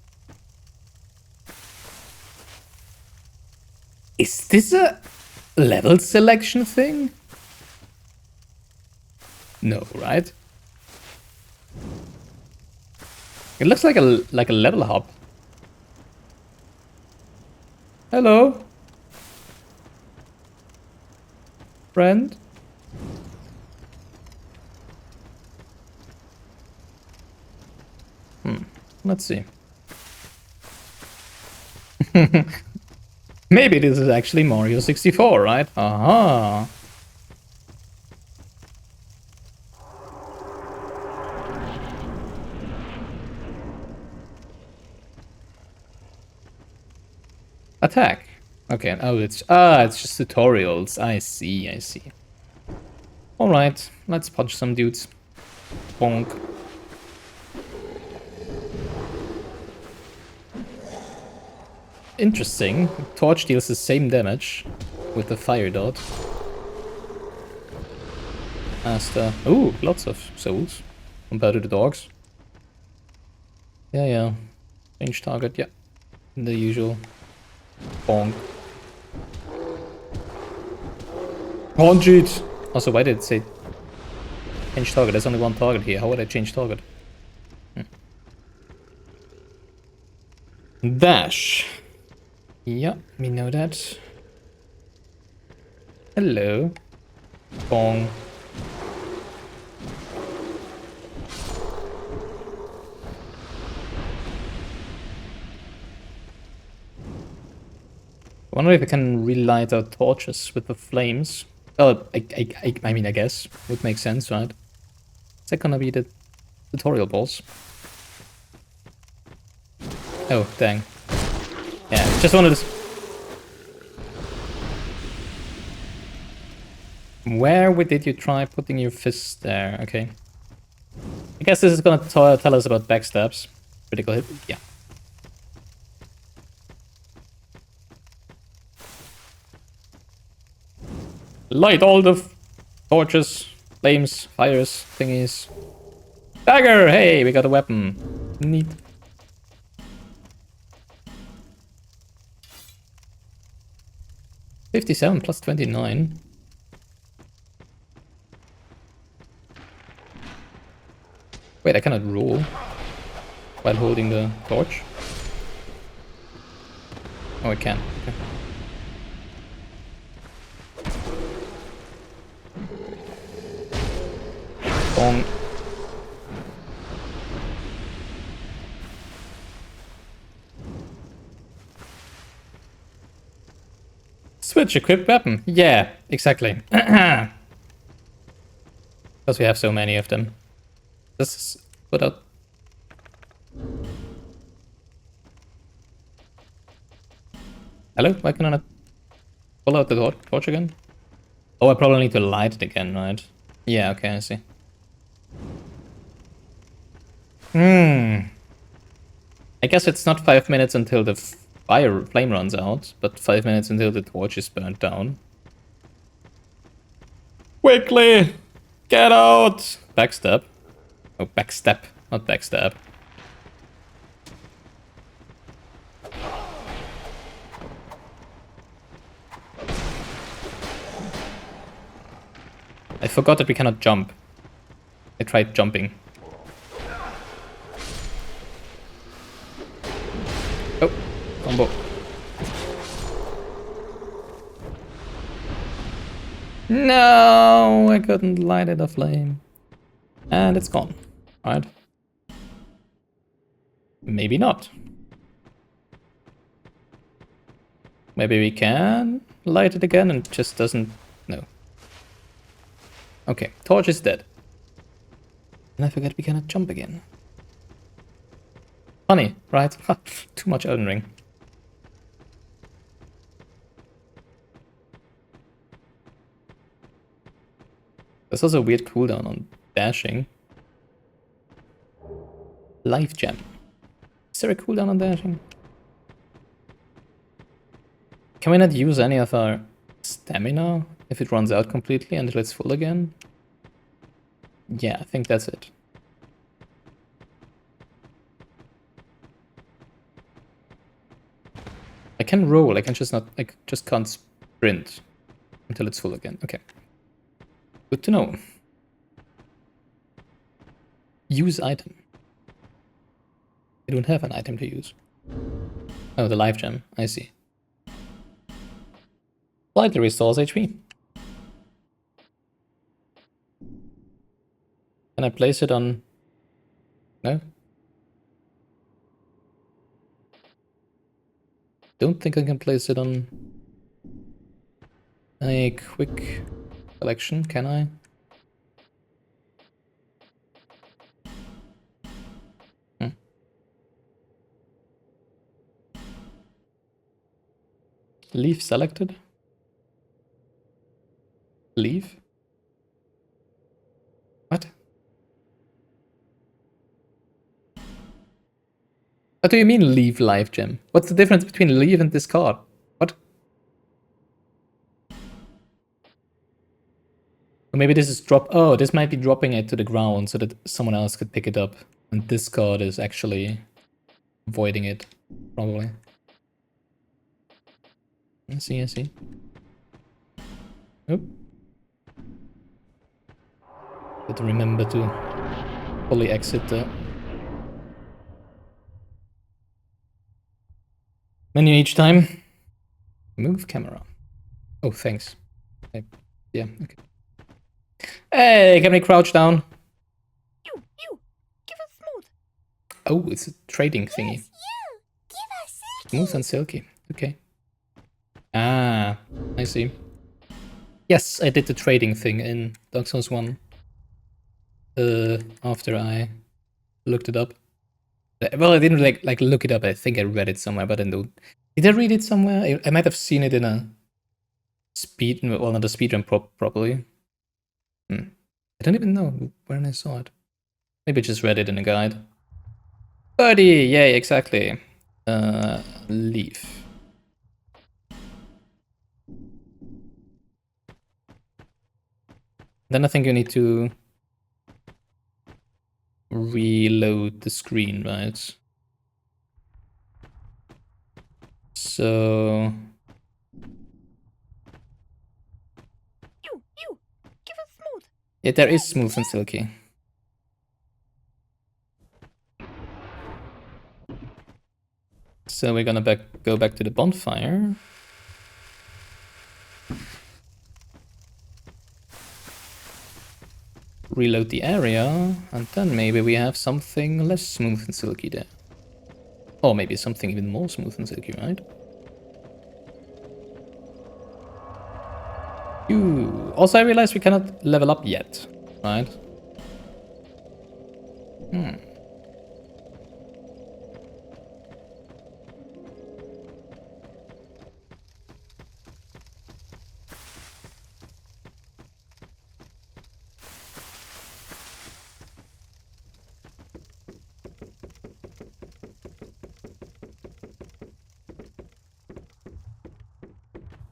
Speaker 1: Is this a level selection thing? No, right? It looks like a level hub. Hello? Friend? Let's see. Maybe this is actually Mario 64, right? Aha! Attack. Okay, oh, it's just tutorials. I see, I see. Alright, let's punch some dudes. Bonk. Interesting. Torch deals the same damage with the fire dot as the... Ooh, lots of souls compared to the dogs. Yeah, yeah. Change target, yeah. The usual. Bonk. Punch it! Also, why did it say change target? There's only one target here. How would I change target? Dash. Yeah, we know that. Hello. Bong. I wonder if I can relight our torches with the flames. Oh, I mean, I guess. Would make sense, right? Is that gonna be the tutorial boss? Oh, dang. Yeah, just wanted to... Where did you try putting your fist there? Okay. I guess this is gonna tell us about backstabs. Critical hit, yeah. Light all the torches, flames, fires, thingies. Dagger! Hey, we got a weapon. Neat. $57 plus 29. Wait, I cannot roll while holding the torch. Oh, I can. Okay. Bong. Switch equipped weapon. Yeah, exactly. Because we have so many of them. This is put out. Hello? Why can I not pull out the torch again? Oh, I probably need to light it again, right? Yeah, okay, I see. I guess it's not 5 minutes until the flame runs out, but 5 minutes until the torch is burnt down. Quickly! Get out! Backstab. Oh, backstep, not backstab. I forgot that we cannot jump. I tried jumping. Oh, combo. No, I couldn't light it aflame. And it's gone. Right? Maybe not. Maybe we can light it again and it just doesn't... No. Okay, torch is dead. And I forget we cannot jump again. Funny, right? Too much Elden Ring. There's also a weird cooldown on dashing. Life gem. Is there a cooldown on dashing? Can we not use any of our stamina if it runs out completely until it's full again? Yeah, I think that's it. I can roll, I just can't sprint until it's full again. Okay. Good to know. Use item. I don't have an item to use. Oh, the life gem. I see. Slightly restores HP. Can I place it on... No? Don't think I can place it on a quick collection, can I? Leave selected? Leave? What? What do you mean leave life gem? What's the difference between leave and discard? What? Or maybe this is drop... Oh, this might be dropping it to the ground so that someone else could pick it up. And discard is actually voiding it, probably. I see, I see. Oh. But remember to fully exit the menu each time. Move camera. Oh, thanks. Yeah, okay. Hey, can we crouch down?
Speaker 6: You, give us smooth.
Speaker 1: Oh, it's a trading thingy.
Speaker 6: Yes, you, give us silky.
Speaker 1: Smooth and silky. Okay. Ah, I see. Yes, I did the trading thing in Dark Souls 1. After I looked it up. Well, I didn't like look it up. I think I read it somewhere, but I don't. Did I read it somewhere? I might have seen it in a speed, well, not a speedrun properly. I don't even know when I saw it. Maybe I just read it in a guide. Birdie! Yay, exactly. Leave. Then I think you need to reload the screen, right? So...
Speaker 6: You, give us smooth.
Speaker 1: Yeah, there is smooth and silky. So we're gonna go back to the bonfire. Reload the area, and then maybe we have something less smooth and silky there. Or maybe something even more smooth and silky, right? Also, I realized we cannot level up yet, right?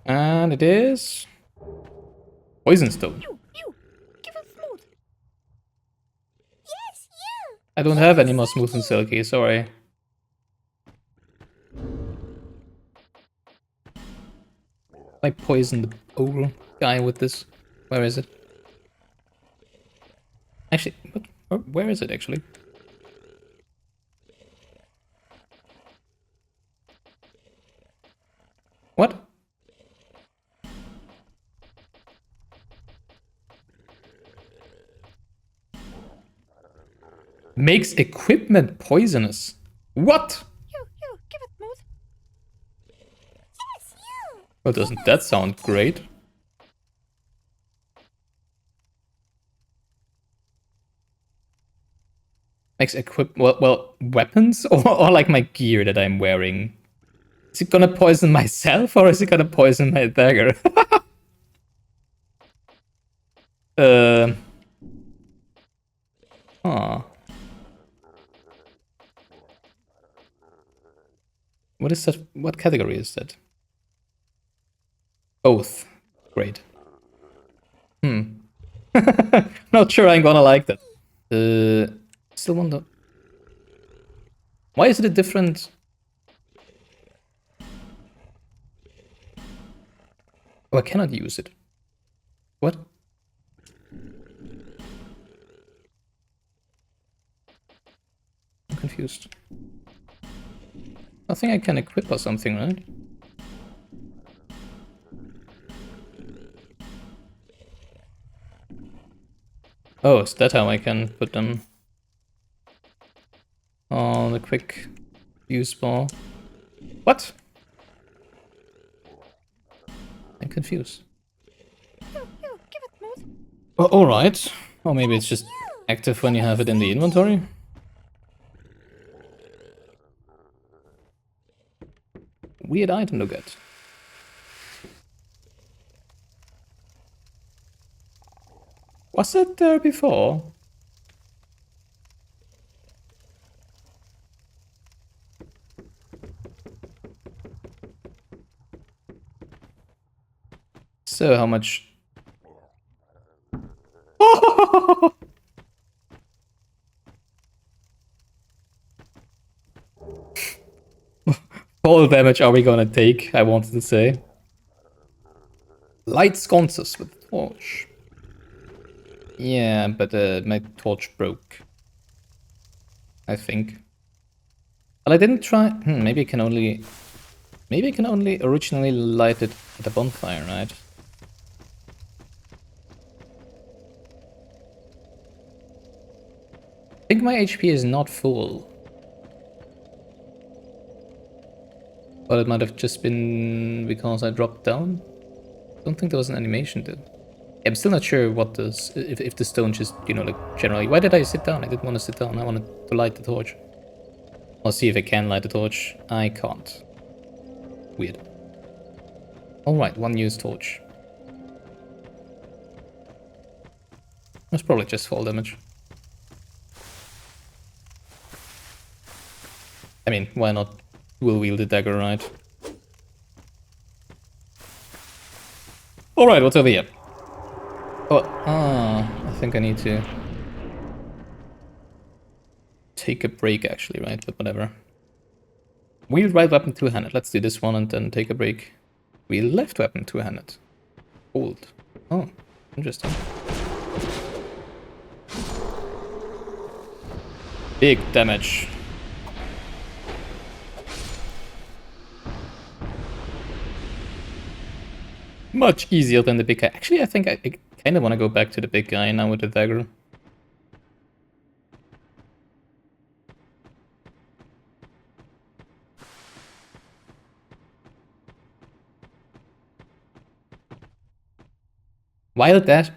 Speaker 1: And it is... Poison Stone.
Speaker 6: You, give us smooth. Yes, you.
Speaker 1: I don't have any more smooth and silky, sorry. I poisoned the ogre guy with this. Where is it? Actually, where is it actually? What? Makes equipment poisonous. What?
Speaker 6: You, give it smooth. Yes, you.
Speaker 1: Well, doesn't that sound great? Makes well, weapons or like my gear that I'm wearing. Is it gonna poison myself or is it gonna poison my dagger? Huh. What is that? What category is that? Both. Great. Not sure I'm gonna like that. Still wonder. Why is it a different... Oh, I cannot use it. What? I'm confused. I think I can equip or something, right? Oh, is that how I can put them on the quick use bar? What? I'm confused.
Speaker 6: You, give it smooth.
Speaker 1: Oh, alright. Or maybe it's just active when you have it in the inventory? Weird item to get. Was it there before? So how much... Fall damage are we gonna take, I wanted to say. Light sconces with torch. Yeah, but my torch broke. I think. But I didn't try... maybe I can only... Maybe I can only originally light it at a bonfire, right? I think my HP is not full. But it might have just been because I dropped down. Don't think there was an animation though. I'm still not sure what this, if the stone just, you know, like generally. Why did I sit down? I didn't want to sit down. I wanted to light the torch. I'll see if I can light the torch. I can't. Weird. Alright, one used torch. That's probably just fall damage. I mean, why not dual wield the dagger, right? Alright, what's over here? Oh, I think I need to take a break actually, right? But whatever. Wield right weapon two-handed. Let's do this one and then take a break. Wield left weapon two-handed. Hold. Oh, interesting. Big damage. Much easier than the big guy. Actually, I think I kind of want to go back to the big guy now with the dagger. While that...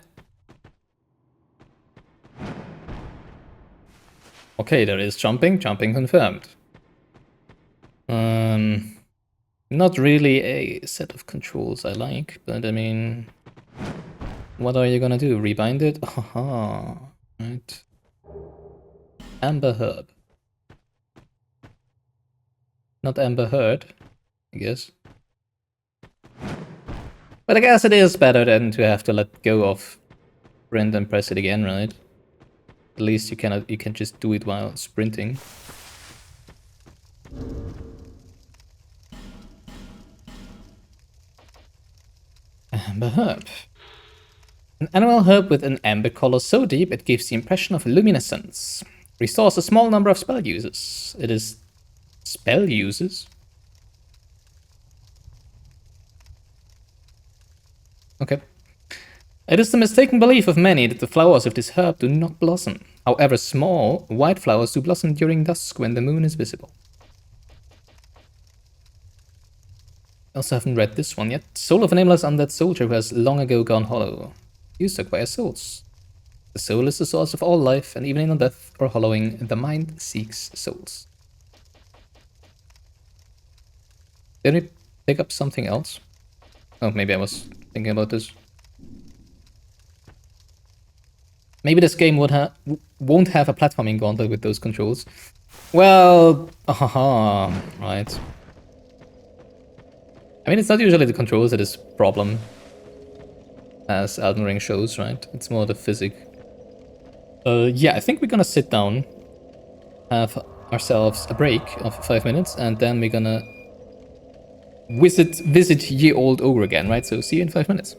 Speaker 1: Okay, there is jumping. Jumping confirmed. Not really a set of controls I like, but I mean... What are you gonna do? Rebind it? Haha. Right. Amber herb. Not amber heard, I guess. But I guess it is better than to have to let go of sprint and press it again, right? At least you can just do it while sprinting. Amber herb. An animal herb with an amber color so deep it gives the impression of luminescence. Restores a small number of spell users. It is spell users? Okay. It is the mistaken belief of many that the flowers of this herb do not blossom. However, small, white flowers do blossom during dusk when the moon is visible. I also haven't read this one yet. Soul of a nameless undead soldier who has long ago gone hollow. Used to acquire souls. The soul is the source of all life, and even in death or hollowing, the mind seeks souls. Did we pick up something else? Oh, maybe I was thinking about this. Maybe this game won't have a platforming gauntlet with those controls. Well, right. I mean, it's not usually the controls that is problem, as Elden Ring shows, right? It's more the physics. Yeah, I think we're gonna sit down, have ourselves a break of 5 minutes, and then we're gonna visit Ye Old Ogre again, right? So see you in 5 minutes.